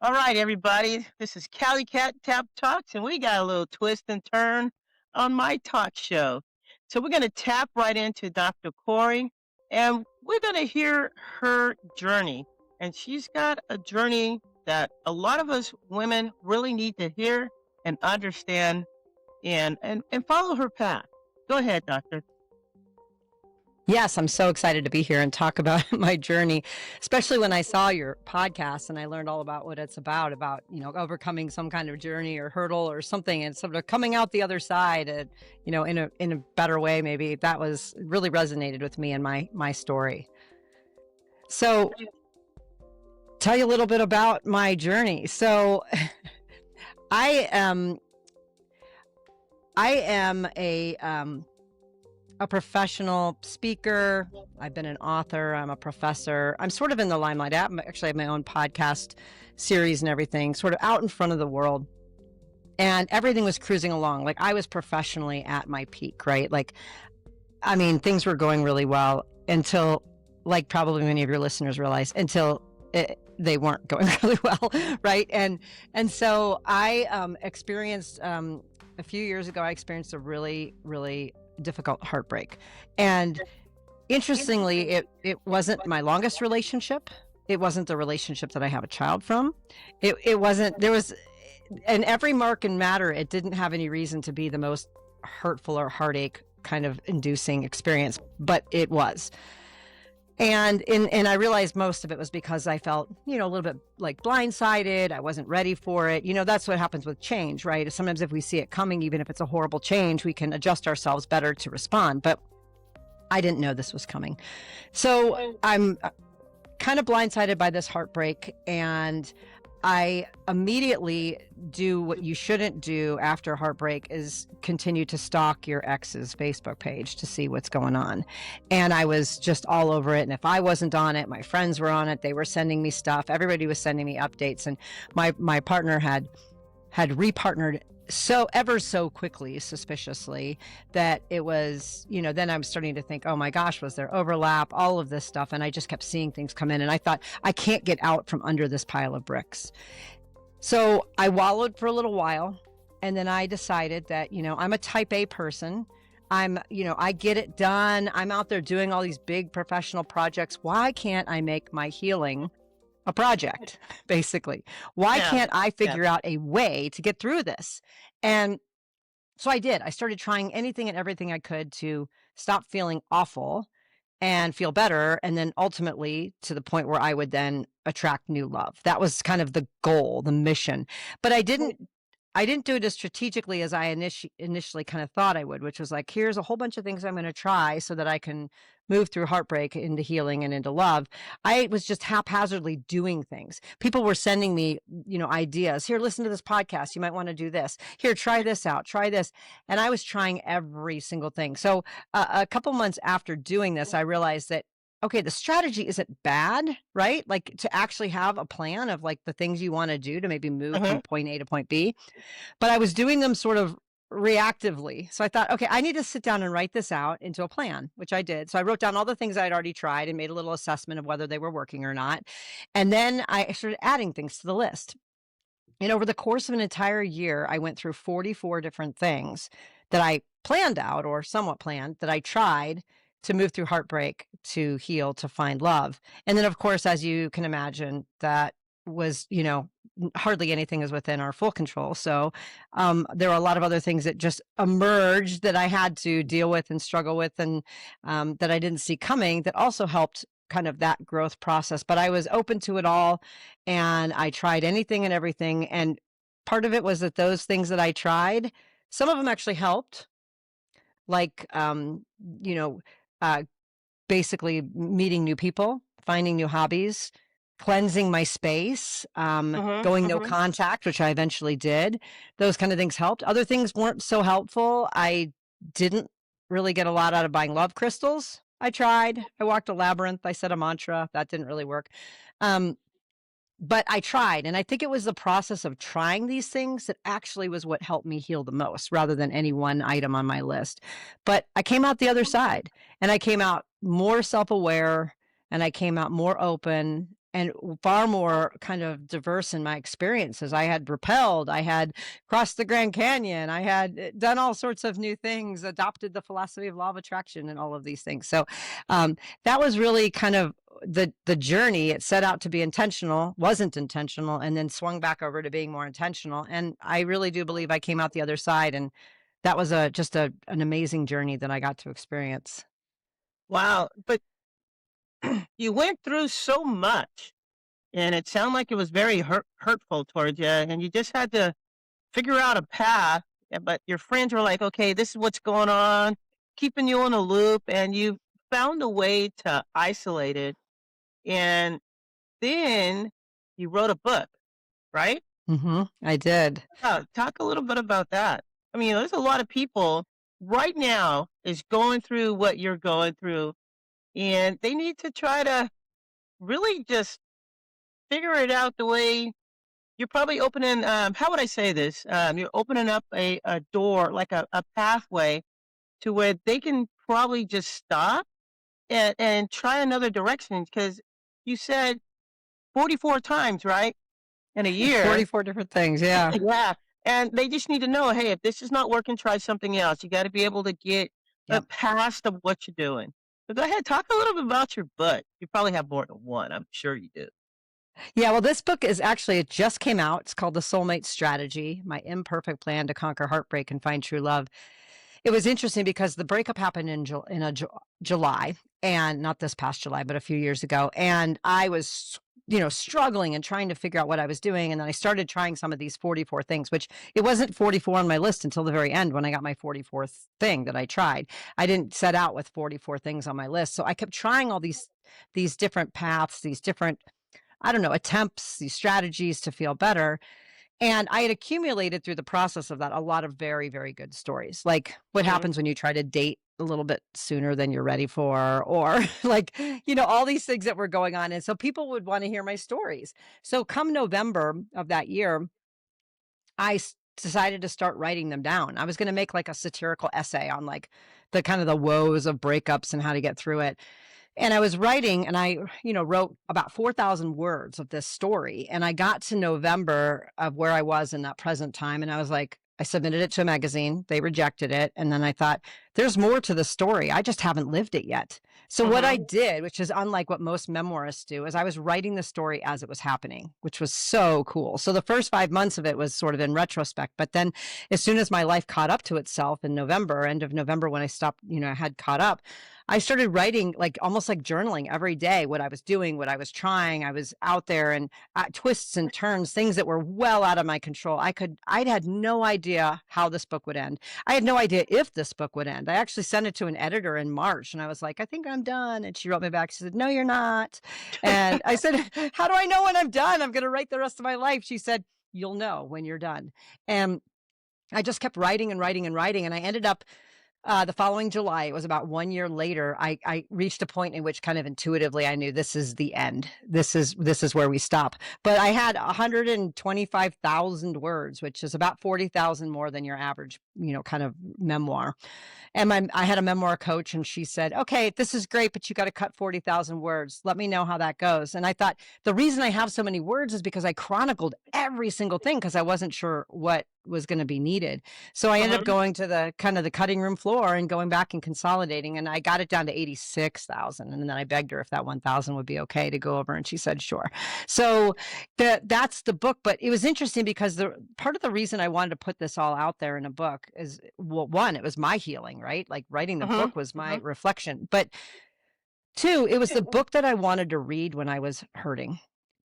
All right, everybody. This is Cali Cat Tap Talks, and we got a little twist and turn on my talk show. So we're going to tap right into Dr. Corey, and we're going to hear her journey. And she's got a journey that a lot of us women really need to hear and understand and follow her path. Go ahead, Doctor. Yes, I'm so excited to be here and talk about my journey, especially when I saw your podcast and I learned all about what it's about, overcoming some kind of journey or hurdle or something and sort of coming out the other side, in a better way. Maybe that was really resonated with me and my story. So tell you a little bit about my journey. So I am a professional speaker. I've been an author. I'm a professor. I'm sort of in the limelight. I actually have my own podcast series and everything, sort of out in front of the world. And everything was cruising along. Like I was professionally at my peak, right? Things were going really well until, like probably many of your listeners realize, they weren't going really well, right? And so I experienced a few years ago. I experienced a really, really difficult heartbreak. And interestingly, it wasn't my longest relationship. It wasn't the relationship that I have a child from. It wasn't, there was, in every mark and matter, it didn't have any reason to be the most hurtful or heartache kind of inducing experience, but it was. And I realized most of it was because I felt, a little bit like blindsided. I wasn't ready for it. That's what happens with change, right? Sometimes if we see it coming, even if it's a horrible change, we can adjust ourselves better to respond. But I didn't know this was coming. So I'm kind of blindsided by this heartbreak. And I immediately do what you shouldn't do after heartbreak is continue to stalk your ex's Facebook page to see what's going on. And I was just all over it. And if I wasn't on it, my friends were on it. They were sending me stuff. Everybody was sending me updates. And my partner had repartnered so quickly, suspiciously, that it was, then I'm starting to think, oh my gosh, was there overlap, all of this stuff. And I just kept seeing things come in and I thought, I can't get out from under this pile of bricks. So I wallowed for a little while. And then I decided that, I'm a type A person. I get it done. I'm out there doing all these big professional projects. Why can't I make my healing a project, basically? Why can't I figure out a way to get through this? And so I did. I started trying anything and everything I could to stop feeling awful and feel better. And then ultimately to the point where I would then attract new love. That was kind of the goal, the mission. But I didn't do it as strategically as I initially kind of thought I would, which was like, here's a whole bunch of things I'm going to try so that I can move through heartbreak into healing and into love. I was just haphazardly doing things. People were sending me, ideas. Here, listen to this podcast. You might want to do this. Here, try this out. Try this. And I was trying every single thing. So a couple months after doing this, I realized that, okay, the strategy isn't bad, right? Like to actually have a plan of like the things you want to do to maybe move from point A to point B. But I was doing them sort of reactively. So I thought, okay, I need to sit down and write this out into a plan, which I did. So I wrote down all the things I'd already tried and made a little assessment of whether they were working or not. And then I started adding things to the list. And over the course of an entire year, I went through 44 different things that I planned out or somewhat planned that I tried to move through heartbreak, to heal, to find love. And then, of course, as you can imagine, that was, hardly anything is within our full control. So there are a lot of other things that just emerged that I had to deal with and struggle with and that I didn't see coming that also helped kind of that growth process. But I was open to it all and I tried anything and everything. And part of it was that those things that I tried, some of them actually helped, like, basically meeting new people, finding new hobbies, cleansing my space, going no contact, which I eventually did. Those kind of things helped. Other things weren't so helpful. I didn't really get a lot out of buying love crystals. I tried. I walked a labyrinth. I said a mantra. That didn't really work. But I tried. And I think it was the process of trying these things that actually was what helped me heal the most rather than any one item on my list. But I came out the other side and I came out more self-aware and I came out more open and far more kind of diverse in my experiences. I had rappelled, I had crossed the Grand Canyon, I had done all sorts of new things, adopted the philosophy of law of attraction and all of these things. So that was really kind of the journey. It set out to be intentional, wasn't intentional, and then swung back over to being more intentional. And I really do believe I came out the other side, and that was an amazing journey that I got to experience. Wow. But you went through so much, and it sounded like it was very hurtful towards you, and you just had to figure out a path. But your friends were like, "Okay, this is what's going on," keeping you in a loop, and you found a way to isolate it. And then you wrote a book, right? I did. Talk a little bit about that. I mean, there's a lot of people right now is going through what you're going through, and they need to try to really just figure it out the way you're probably opening. How would I say this? You're opening up a door, like a pathway to where they can probably just stop and try another direction. Because you said 44 times, right? In a year. 44 different things. Yeah. Yeah, and they just need to know, "Hey, if this is not working, try something else." You gotta be able to get Yep. past of what you're doing. So go ahead, talk a little bit about your book. You probably have more than one, I'm sure you do. Yeah, well, this book is actually, it just came out. It's called The Soulmate Strategy: My Imperfect Plan to Conquer Heartbreak and Find True Love. It was interesting because the breakup happened in July, and not this past July, but a few years ago. And I was, struggling and trying to figure out what I was doing. And then I started trying some of these 44 things, which it wasn't 44 on my list until the very end when I got my 44th thing that I tried. I didn't set out with 44 things on my list. So I kept trying all these different paths, these different, I don't know, attempts, these strategies to feel better. And I had accumulated through the process of that a lot of very, very good stories. Like what Mhm. happens when you try to date a little bit sooner than you're ready for, or like, all these things that were going on. And so people would want to hear my stories. So come November of that year, decided to start writing them down. I was going to make like a satirical essay on like the kind of the woes of breakups and how to get through it. And I was writing and I, wrote about 4,000 words of this story. And I got to November of where I was in that present time. And I was like, I submitted it to a magazine. They rejected it. And then I thought, there's more to the story. I just haven't lived it yet. So what I Mhm. did, which is unlike what most memoirists do, is I was writing the story as it was happening, which was so cool. So the first 5 months of it was sort of in retrospect. But then as soon as my life caught up to itself in November, end of November, when I stopped, had caught up, I started writing like almost like journaling every day, what I was doing, what I was trying. I was out there and twists and turns, things that were well out of my control. I'd had no idea how this book would end. I had no idea if this book would end. I actually sent it to an editor in March and I was like, I think I'm done. And she wrote me back. She said, no, you're not. And I said, how do I know when I'm done? I'm going to write the rest of my life. She said, you'll know when you're done. And I just kept writing and writing and writing. And I ended up the following July, it was about 1 year later, I reached a point in which kind of intuitively I knew this is the end. This is where we stop. But I had 125,000 words, which is about 40,000 more than your average, kind of memoir. And I had a memoir coach and she said, okay, this is great, but you got to cut 40,000 words. Let me know how that goes. And I thought the reason I have so many words is because I chronicled every single thing because I wasn't sure what was going to be needed. So I ended up Mhm. going to the kind of the cutting room floor and going back and consolidating. And I got it down to 86,000. And then I begged her if that 1,000 would be okay to go over. And she said, sure. So that's the book. But it was interesting because the part of the reason I wanted to put this all out there in a book is, well, one, it was my healing, right? Like writing the Mhm. book was my Mhm. reflection. But two, it was the book that I wanted to read when I was hurting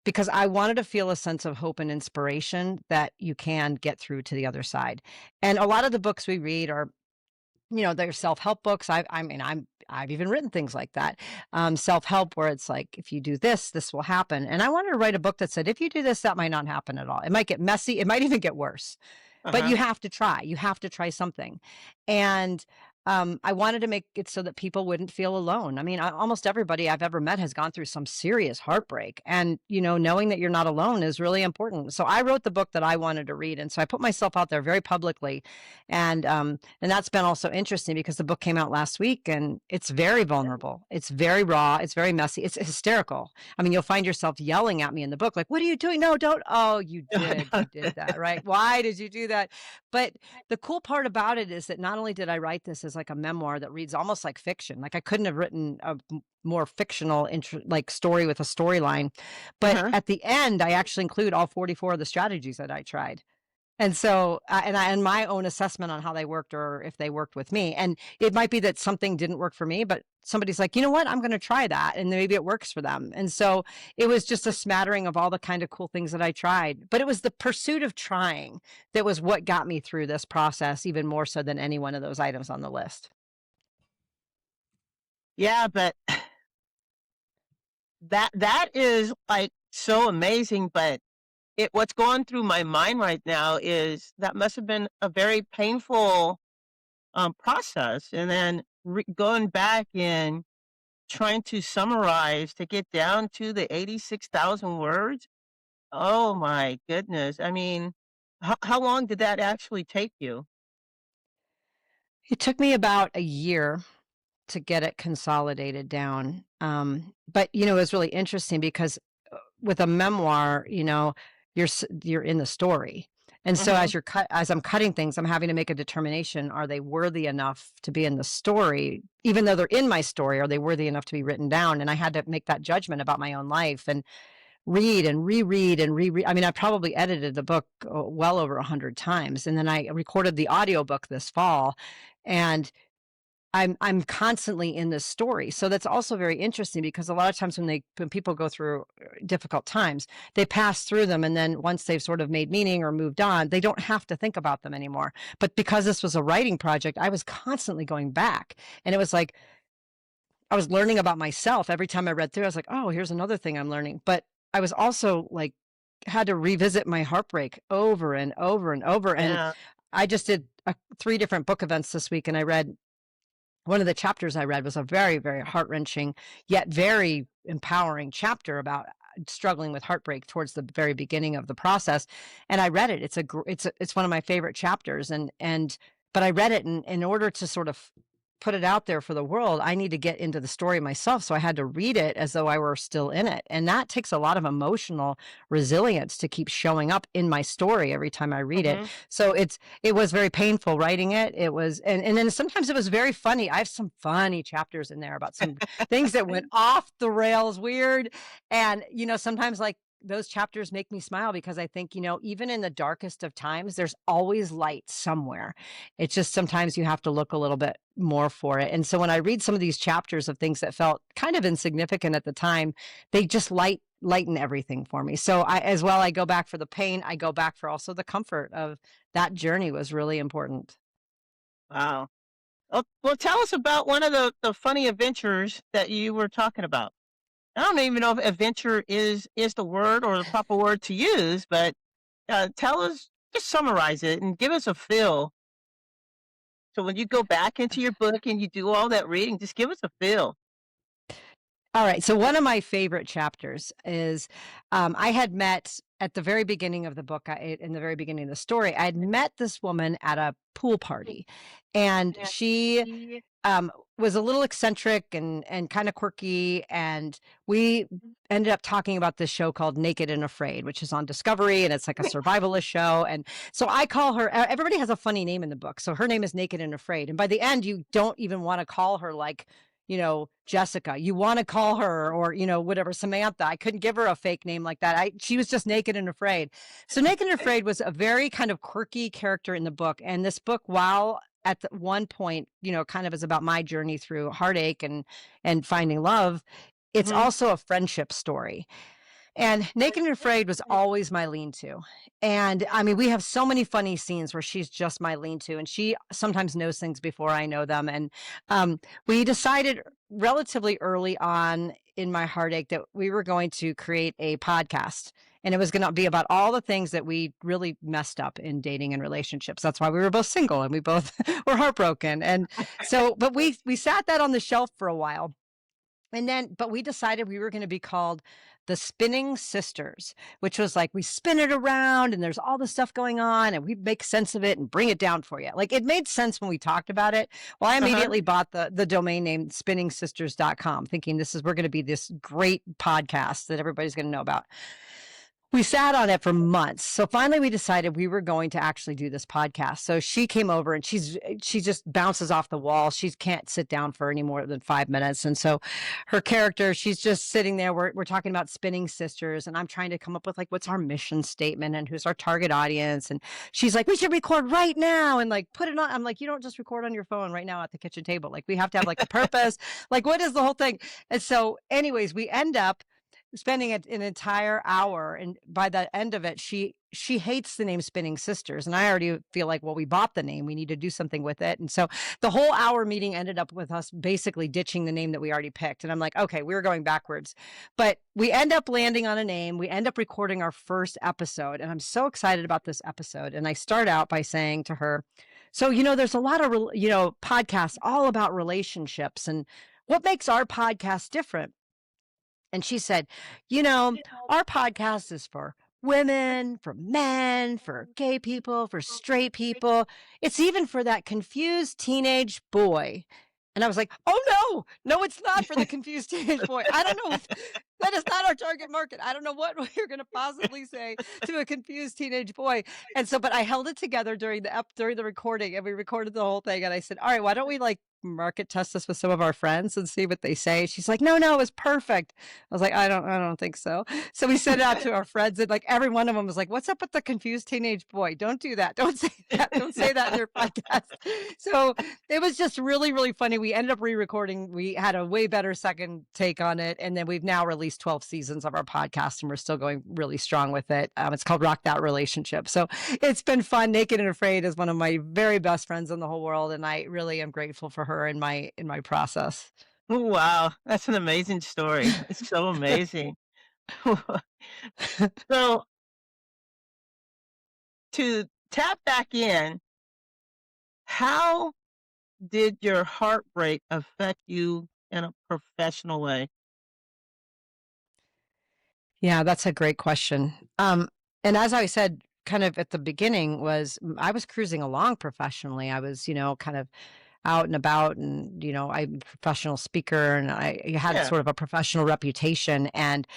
because I wanted to feel a sense of hope and inspiration that you can get through to the other side. And a lot of the books we read are, they're self-help books. I've even written things like that. Self-help where it's like, if you do this, this will happen. And I wanted to write a book that said, if you do this, that might not happen at all. It might get messy. It might even get worse, but Uh-huh. you have to try. You have to try something. And I wanted to make it so that people wouldn't feel alone. I mean, almost everybody I've ever met has gone through some serious heartbreak. And, knowing that you're not alone is really important. So I wrote the book that I wanted to read. And so I put myself out there very publicly. And that's been also interesting because the book came out last week and it's very vulnerable. It's very raw. It's very messy. It's hysterical. I mean, you'll find yourself yelling at me in the book, like, what are you doing? No, don't. Oh, you did. You did that, right? Why did you do that? But the cool part about it is that not only did I write this as like a memoir that reads almost like fiction, like I couldn't have written a more fictional like story with a storyline, but Uh-huh. at the end, I actually include all 44 of the strategies that I tried. And so, and my own assessment on how they worked or if they worked with me. And it might be that something didn't work for me, but somebody's like, you know what, I'm going to try that. And maybe it works for them. And so it was just a smattering of all the kind of cool things that I tried. But it was the pursuit of trying that was what got me through this process, even more so than any one of those items on the list. Yeah, but that is like so amazing. But what's going through my mind right now is that must have been a very painful process. And then going back and trying to summarize to get down to the 86,000 words. Oh my goodness. I mean, how long did that actually take you? It took me about a year to get it consolidated down. But it was really interesting because with a memoir, you're in the story. And so Mhm. as I'm cutting things, I'm having to make a determination. Are they worthy enough to be in the story? Even though they're in my story, are they worthy enough to be written down? And I had to make that judgment about my own life and read and reread and reread. I mean, I probably edited the book well over 100 times. And then I recorded the audiobook this fall. And I'm constantly in this story. So that's also very interesting because a lot of times when people go through difficult times, they pass through them and then once they've sort of made meaning or moved on, they don't have to think about them anymore. But because this was a writing project, I was constantly going back. And it was like I was learning about myself every time I read through. I was like, "Oh, here's another thing I'm learning." But I was also like had to revisit my heartbreak over and over and over. And Yeah. I just did 3 different book events this week and I read one of the chapters I read was a very, very heart-wrenching, yet very empowering chapter about struggling with heartbreak towards the very beginning of the process. And I read it. It's one of my favorite chapters. But I read it in order to sort of put it out there for the world, I need to get into the story myself. So I had to read it as though I were still in it. And that takes a lot of emotional resilience to keep showing up in my story every time I read it. Mhm. So it was very painful writing it. It was, and then sometimes it was very funny. I have some funny chapters in there about some things that went off the rails weird. And, sometimes like those chapters make me smile because I think, even in the darkest of times, there's always light somewhere. It's just sometimes you have to look a little bit more for it. And so when I read some of these chapters of things that felt kind of insignificant at the time, they just lighten everything for me. So I go back for the pain, I go back for also the comfort of that journey was really important. Wow. Well, tell us about one of the funny adventures that you were talking about. I don't even know if adventure is the word or the proper word to use, but tell us, just summarize it and give us a feel. So when you go back into your book and you do all that reading, just give us a feel. All right. So one of my favorite chapters is I had met at the very beginning of the book, in the very beginning of the story, I had met this woman at a pool party, and she was a little eccentric and kind of quirky, and we ended up talking about this show called Naked and Afraid, which is on Discovery, and it's like a survivalist show. And so I call her. Everybody has a funny name in the book, so her name is Naked and Afraid. And by the end, you don't even want to call her like Jessica. You want to call her or, whatever, Samantha. I couldn't give her a fake name like that. She was just Naked and Afraid. So Naked and Afraid was a very kind of quirky character in the book. And this book, while at the one point, kind of is about my journey through heartache and finding love, it's Hmm. also a friendship story. And Naked and Afraid was always my lean-to. And I mean, we have so many funny scenes where she's just my lean-to, and she sometimes knows things before I know them. And we decided relatively early on in my heartache that we were going to create a podcast. and it was going to be about all the things that we really messed up in dating and relationships. That's why we were both single and we both were heartbroken. And so, but we sat that on the shelf for a while. And then, but we decided we were going to be called the Spinning Sisters, which was like we spin it around and there's all this stuff going on and we make sense of it and bring it down for you. Like it made sense when we talked about it. Well, I Uh-huh. immediately bought the domain name spinningsisters.com, thinking we're going to be this great podcast that everybody's going to know about. We sat on it for months. So finally we decided we were going to actually do this podcast. So she came over and she just bounces off the wall. She can't sit down for any more than 5 minutes. And so her character, she's just sitting there. We're talking about Spinning Sisters, and I'm trying to come up with like what's our mission statement and who's our target audience. And she's like, we should record right now and like put it on. I'm like, you don't just record on your phone right now at the kitchen table. Like we have to have like a purpose. Like what is the whole thing? And so anyways, we end up spending an entire hour, and by the end of it she hates the name Spinning Sisters, and I already feel like, well, we bought the name, we need to do something with it. And so the whole hour meeting ended up with us basically ditching the name that we already picked, and I'm like, okay, we're going backwards, but we end up landing on a name. We end up recording our first episode, and I'm so excited about this episode. And I start out by saying to her, so there's a lot of podcasts all about relationships, and what makes our podcast different? And she said, our podcast is for women, for men, for gay people, for straight people. It's even for that confused teenage boy. And I was like, oh, no, it's not for the confused teenage boy. I don't know. That is not our target market. I don't know what we're going to possibly say to a confused teenage boy. And so, but I held it together during the recording, and we recorded the whole thing. And I said, all right, why don't we like market test this with some of our friends and see what they say? She's like, no, it was perfect. I was like, I don't think so. So we sent it out to our friends, and like every one of them was like, what's up with the confused teenage boy? Don't do that. Don't say that. Don't say that in your podcast. So it was just really, really funny. We ended up re-recording. We had a way better second take on it. And then we've now released 12 seasons of our podcast, and we're still going really strong with it. It's called Rock That Relationship. So it's been fun. Naked and Afraid is one of my very best friends in the whole world, and I really am grateful for her in my process. Wow, that's an amazing story. It's so amazing. So to tap back in, how did your heartbreak affect you in a professional way? Yeah, that's a great question. And as I said, kind of at the beginning, I was cruising along professionally. I was, kind of out and about, and I'm a professional speaker, and I had Yeah. sort of a professional reputation. And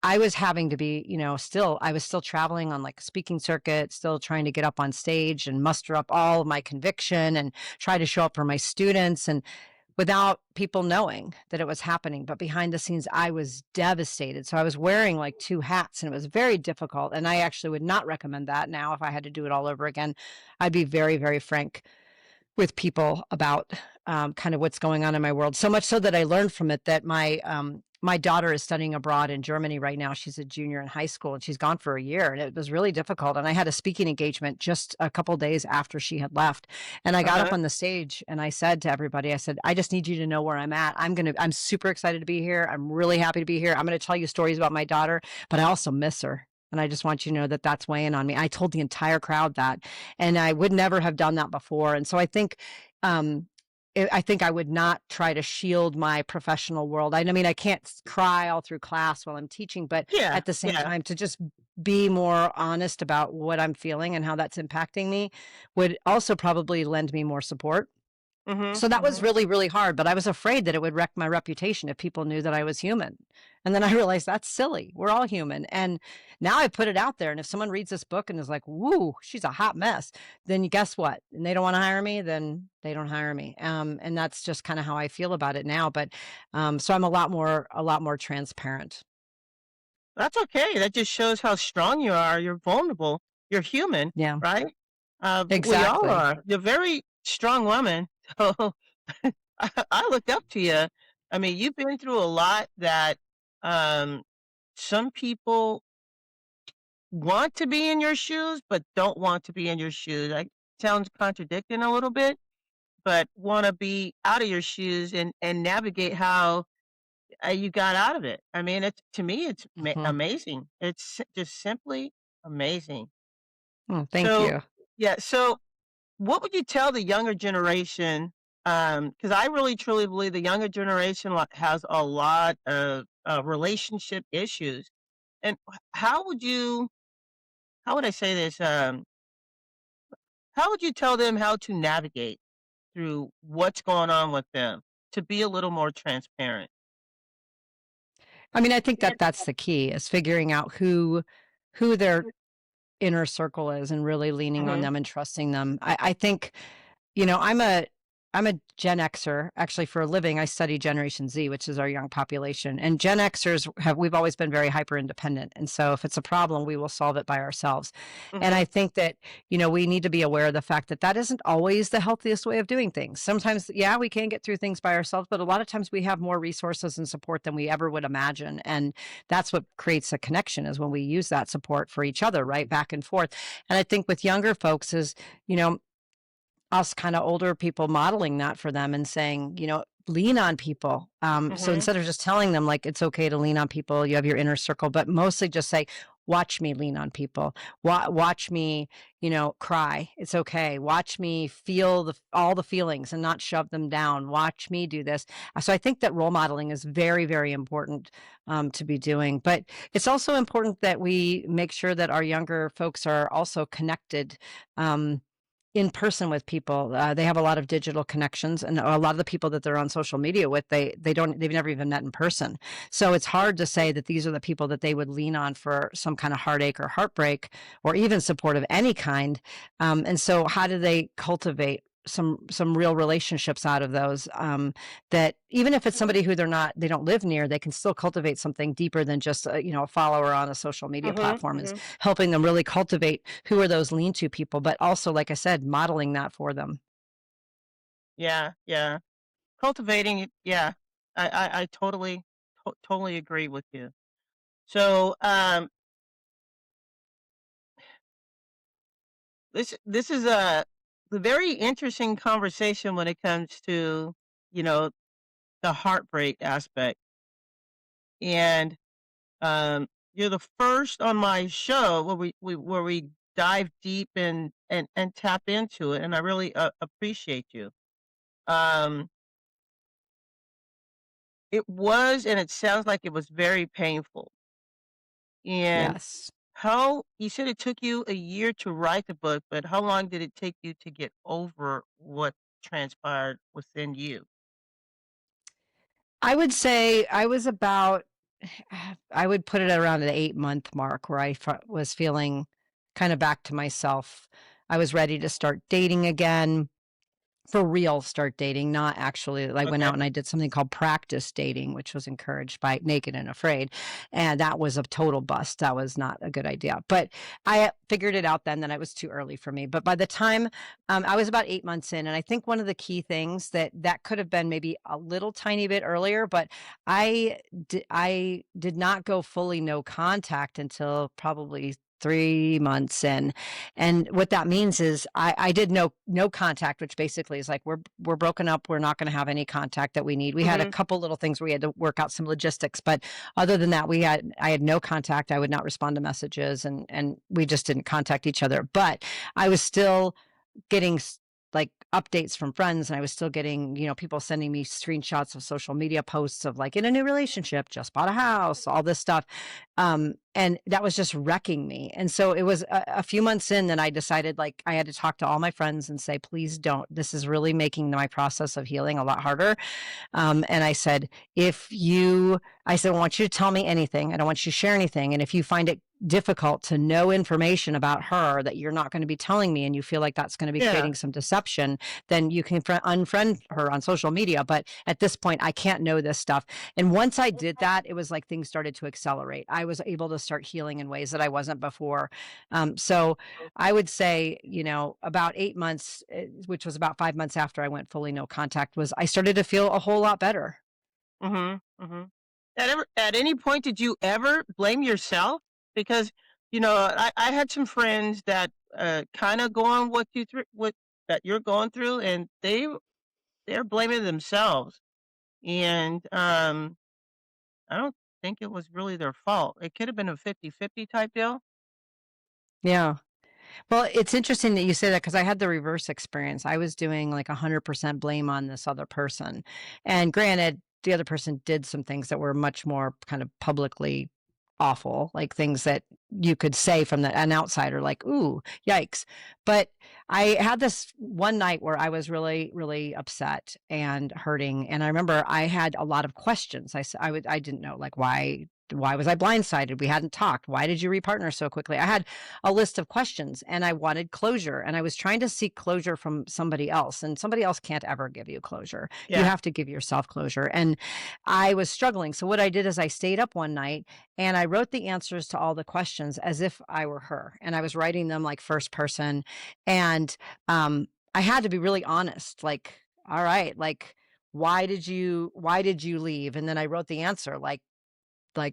I was having to be, I was still traveling on like a speaking circuit, still trying to get up on stage and muster up all of my conviction and try to show up for my students, and without people knowing that it was happening. But behind the scenes, I was devastated. So I was wearing like two hats, and it was very difficult. And I actually would not recommend that now. If I had to do it all over again, I'd be very, very frank with people about kind of what's going on in my world. So much so that I learned from it that my daughter is studying abroad in Germany right now. She's a junior in high school, and she's gone for a year, and it was really difficult. And I had a speaking engagement just a couple days after she had left. And I got up Uh-huh. on the stage and I said to everybody, I said, I just need you to know where I'm at. I'm super excited to be here. I'm really happy to be here. I'm going to tell you stories about my daughter, but I also miss her. And I just want you to know that that's weighing on me. I told the entire crowd that, and I would never have done that before. And so I think, I think I would not try to shield my professional world. I mean, I can't cry all through class while I'm teaching, but Yeah, at the same yeah. time, to just be more honest about what I'm feeling and how that's impacting me would also probably lend me more support. Mhm, So that was mhm. really, really hard, but I was afraid that it would wreck my reputation if people knew that I was human. And then I realized that's silly. We're all human. And now I put it out there. And if someone reads this book and is like, woo, she's a hot mess, then guess what? And they don't want to hire me, then they don't hire me. And that's just kind of how I feel about it now. But so I'm a lot more transparent. That's okay. That just shows how strong you are. You're vulnerable. You're human, Yeah, right? We all exactly. are. You're a very strong woman. So I look up to you. I mean, you've been through a lot that um, some people want to be in your shoes, but don't want to be in your shoes. That sounds contradicting a little bit, but want to be out of your shoes and navigate how you got out of it. I mean, it's to me, it's Mhm. amazing. It's just simply amazing. Oh, thank So, you. yeah. So, what would you tell the younger generation? Because I really truly believe the younger generation has a lot of relationship issues. And how would you? How would I say this? How would you tell them how to navigate through what's going on with them to be a little more transparent? I mean, I think that that's the key is figuring out who their inner circle is and really leaning on Mhm, them and trusting them. I think, you know, I'm a Gen Xer. Actually, for a living, I study Generation Z, which is our young population. And Gen Xers we've always been very hyper independent. And so if it's a problem, we will solve it by ourselves. And I mhm, think that, you know, we need to be aware of the fact that that isn't always the healthiest way of doing things. Sometimes, yeah, we can get through things by ourselves, but a lot of times we have more resources and support than we ever would imagine. And that's what creates a connection is when we use that support for each other, right? Back and forth. And I think with younger folks is, you know, us kind of older people modeling that for them and saying, you know, lean on people. So mhm, instead of just telling them like it's okay to lean on people, you have your inner circle, but mostly just say, watch me lean on people. Watch me, you know, cry. It's okay. Watch me feel all the feelings and not shove them down. Watch me do this. So I think that role modeling is very, very important to be doing. But it's also important that we make sure that our younger folks are also connected. In person with people. They have a lot of digital connections, and a lot of the people that they're on social media with, they've never even met in person. So it's hard to say that these are the people that they would lean on for some kind of heartache or heartbreak, or even support of any kind. And so, how do they cultivate some real relationships out of those? That even if it's somebody who they don't live near, they can still cultivate something deeper than just you know, a follower on a social media mhm, platform. Is mhm. helping them really cultivate who are those lean to people, but also, like I said, modeling that for them. Yeah, yeah. Cultivating it, yeah. I totally, totally agree with you. So, this is a very interesting conversation when it comes to, you know, the heartbreak aspect. And you're the first on my show where we dive deep and tap into it, and I really appreciate you. Um, it was, and it sounds like it was very painful. And Yes. how you said it took you a year to write the book, but how long did it take you to get over what transpired within you? I would say I was about I would put it at around an 8-month mark where was feeling kind of back to myself. I was ready to start dating again. For real start dating, not actually I went out Okay. and I did something called practice dating, which was encouraged by Naked and Afraid, and that was a total bust. That was not a good idea, but I figured it out then that it was too early for me. But by the time, I was about 8 months in, and I think one of the key things that could have been maybe a little tiny bit earlier, but I did not go fully no contact until probably 3 months in, and what that means is I did no contact, which basically is like we're broken up. We're not going to have any contact that we need. We had a Mhm. couple little things where we had to work out some logistics, but other than that, I had no contact. I would not respond to messages, and we just didn't contact each other. But I was still getting like updates from friends, and I was still getting, you know, people sending me screenshots of social media posts of like in a new relationship, just bought a house, all this stuff. And that was just wrecking me. And so it was a few months in that I decided like I had to talk to all my friends and say, please don't. This is really making my process of healing a lot harder. And I said, I said, I want you to tell me anything. I don't want you to share anything. And if you find it difficult to know information about her that you're not going to be telling me and you feel like that's going to be Yeah. creating some deception, then you can unfriend her on social media. But at this point, I can't know this stuff. And once I did that, it was like things started to accelerate. I was able to start healing in ways that I wasn't before. So I would say, you know, about 8 months, which was about 5 months after I went fully no contact, was I started to feel a whole lot better. Mhm. Mhm. At any point did you ever blame yourself? Because, you know, I had some friends that kind of go on what that you're going through, and they're blaming themselves. And I don't think it was really their fault. It could have been a 50-50 type deal. Yeah. Well, it's interesting that you say that because I had the reverse experience. I was doing like 100% blame on this other person. And granted, the other person did some things that were much more kind of publicly awful, like things that you could say from an outsider, like, ooh, yikes. But I had this one night where I was really, really upset and hurting. And I remember I had a lot of questions. I didn't know, like, why was I blindsided? We hadn't talked. Why did you repartner so quickly? I had a list of questions and I wanted closure, and I was trying to seek closure from somebody else, and somebody else can't ever give you closure. You Yeah. have to give yourself closure. And I was struggling. So what I did is I stayed up one night and I wrote the answers to all the questions as if I were her, and I was writing them like first person. And I had to be really honest, like, all right, like, why did you leave? And then I wrote the answer like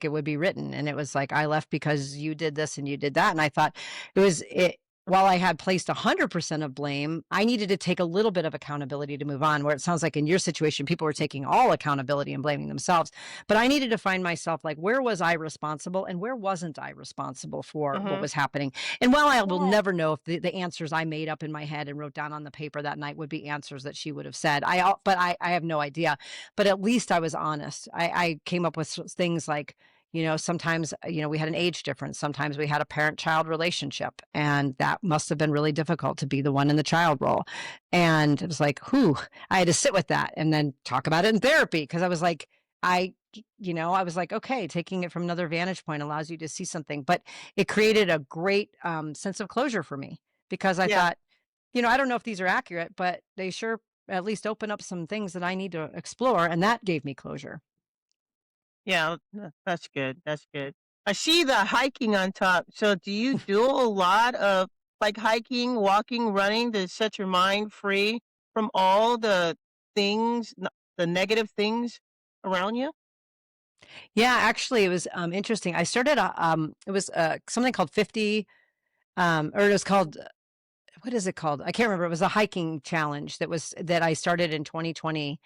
it would be written, and it was like, I left because you did this and you did that. And I thought it while I had placed 100% of blame, I needed to take a little bit of accountability to move on, where it sounds like in your situation people were taking all accountability and blaming themselves. But I needed to find myself, like, where was I responsible and where wasn't I responsible for what Mhm. was happening? And while I will never know if the answers I made up in my head and wrote down on the paper that night would be answers that she would have said, I have no idea. But at least I was honest. I came up with things like, sometimes, we had an age difference. Sometimes we had a parent-child relationship, and that must have been really difficult to be the one in the child role. And it was like, whew, I had to sit with that and then talk about it in therapy, because I was like, I was like, okay, taking it from another vantage point allows you to see something. But it created a great sense of closure for me, because I Yeah. thought, I don't know if these are accurate, but they sure at least open up some things that I need to explore. And that gave me closure. Yeah, that's good, that's good. I see the hiking on top. So do you do a lot of, like, hiking, walking, running to set your mind free from all the things, the negative things around you? Yeah, actually, it was interesting. I started, it was something called 50, or it was called, what is it called? I can't remember. It was a hiking challenge that I started in 2020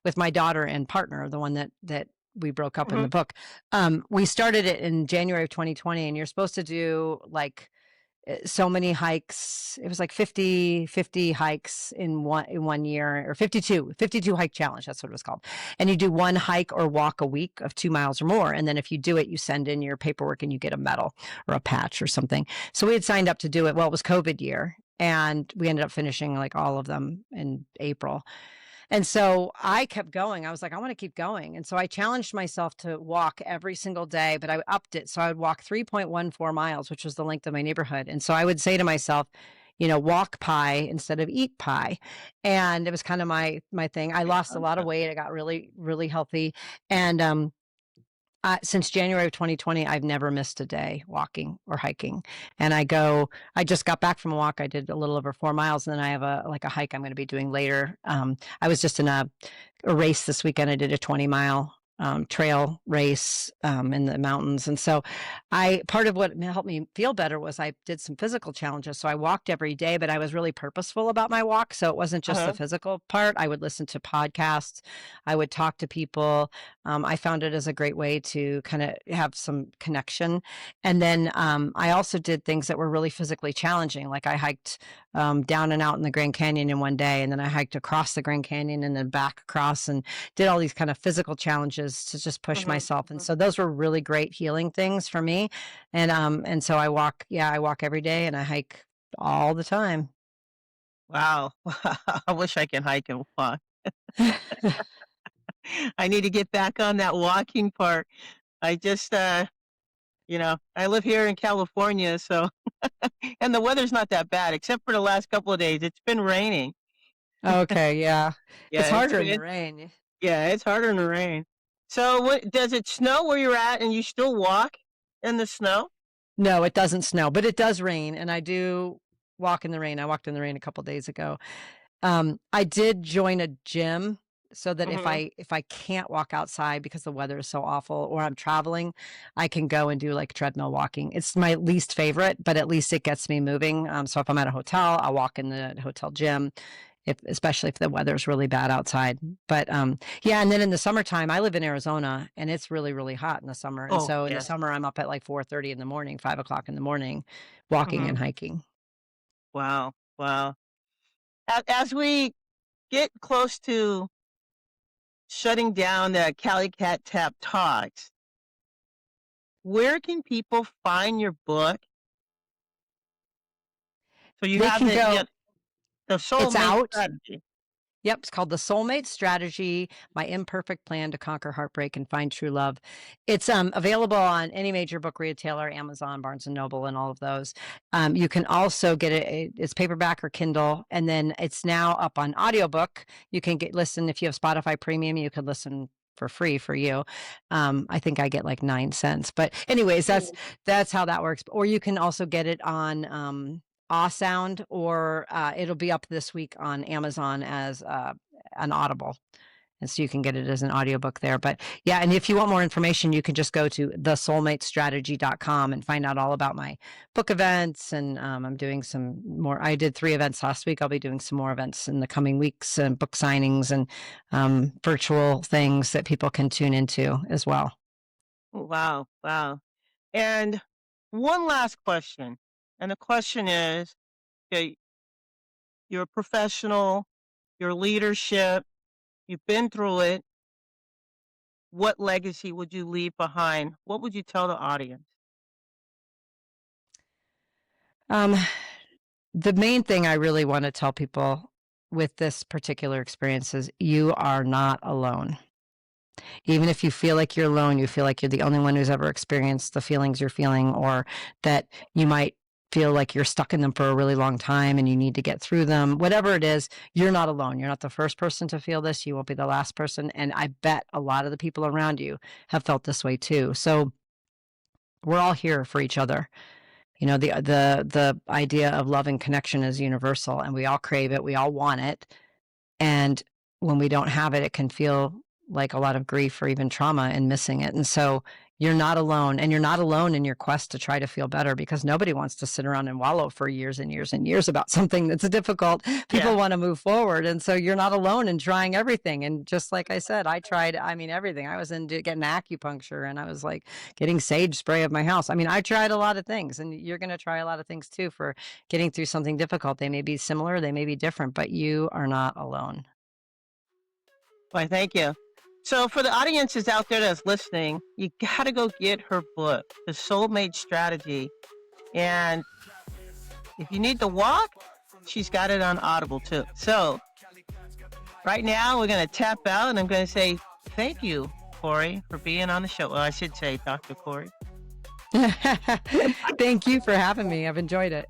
with my daughter and partner, the one that we broke up in Mhm. the book. We started it in January of 2020, and you're supposed to do like so many hikes. It was like 50 hikes in one year, or 52 hike challenge. That's what it was called. And you do one hike or walk a week of 2 miles or more. And then if you do it, you send in your paperwork and you get a medal or a patch or something. So we had signed up to do it. Well, it was COVID year, and we ended up finishing like all of them in April. And so I kept going. I was like, I want to keep going. And so I challenged myself to walk every single day, but I upped it. So I would walk 3.14 miles, which was the length of my neighborhood. And so I would say to myself, walk pie instead of eat pie. And it was kind of my thing. I Great lost a lot of concept. weight. I got really, really healthy. And since January of 2020, I've never missed a day walking or hiking. And I just got back from a walk. I did a little over 4 miles, and then I have a hike I'm going to be doing later. I was just in a race this weekend. I did a 20-mile trail race in the mountains. And so part of what helped me feel better was I did some physical challenges. So I walked every day, but I was really purposeful about my walk. So it wasn't just the Uh-huh. physical part. I would listen to podcasts. I would talk to people. I found it as a great way to kind of have some connection. And then I also did things that were really physically challenging. Like I hiked down and out in the Grand Canyon in one day, and then I hiked across the Grand Canyon and then back across, and did all these kind of physical challenges to just push Mhm. myself. And Mhm. so those were really great healing things for me. And so I walk every day and I hike all the time. Wow. I wish I could hike and walk. I need to get back on that walking part. I just, I live here in California, so and the weather's not that bad except for the last couple of days. It's been raining. Okay, yeah. It's Yeah, harder in the rain. yeah, it's harder in the rain. So what does it snow where you're at and you still walk in the snow? No, it doesn't snow, but it does rain, and I do walk in the rain. I walked in the rain a couple days ago. I did join a gym so that if Mhm. I can't walk outside because the weather is so awful or I'm traveling, I can go and do like treadmill walking. It's my least favorite, but at least it gets me moving. So if I'm at a hotel, I'll walk in the hotel gym. especially if the weather's really bad outside. But yeah, and then in the summertime, I live in Arizona, and it's really, really hot in the summer. And Oh, so in the yes. summer, I'm up at like 4:30 in the morning, 5 o'clock in the morning, walking Hmm. and hiking. Wow. Wow. As we get close to shutting down the Cali Cat Tap Talks, where can people find your book? So you They have can go. the It's Soulmate out. Strategy. Yep, it's called The Soulmate Strategy: My Imperfect Plan to Conquer Heartbreak and Find True Love. It's available on any major book retailer, Amazon, Barnes and Noble, and all of those. You can also get it's paperback or Kindle, and then it's now up on audiobook. You can listen if you have Spotify Premium. You could listen for free for you. I think I get like 9 cents, but anyways, that's how that works. Or you can also get it on Sound, or it'll be up this week on Amazon as an Audible. And so you can get it as an audiobook there. But yeah, and if you want more information, you can just go to thesoulmatestrategy.com and find out all about my book events. And I'm doing some more. I did 3 events last week. I'll be doing some more events in the coming weeks, and book signings and virtual things that people can tune into as well. Wow. Wow. And one last question. And the question is, okay, you're a professional, your leadership, you've been through it. What legacy would you leave behind? What would you tell the audience? Um, the main thing I really want to tell people with this particular experience is you are not alone. Even if you feel like you're alone, you feel like you're the only one who's ever experienced the feelings you're feeling, or that you might feel like you're stuck in them for a really long time and you need to get through them. Whatever it is, you're not alone. You're not the first person to feel this. You won't be the last person. And I bet a lot of the people around you have felt this way too. So we're all here for each other. You know, the idea of love and connection is universal, and we all crave it. We all want it. And when we don't have it, it can feel like a lot of grief or even trauma and missing it. And so you're not alone, and you're not alone in your quest to try to feel better, because nobody wants to sit around and wallow for years and years and years about something that's difficult. Yeah. People want to move forward. And so you're not alone in trying everything. And just like I said, I tried, everything. I was into getting acupuncture, and I was like getting sage spray of my house. I tried a lot of things, and you're going to try a lot of things too for getting through something difficult. They may be similar, they may be different, but you are not alone. Why, thank you. So for the audiences out there that's listening, you got to go get her book, The Soulmate Strategy. And if you need to walk, she's got it on Audible too. So right now we're going to tap out, and I'm going to say thank you, Corey, for being on the show. Well, I should say Dr. Corey. Thank you for having me. I've enjoyed it.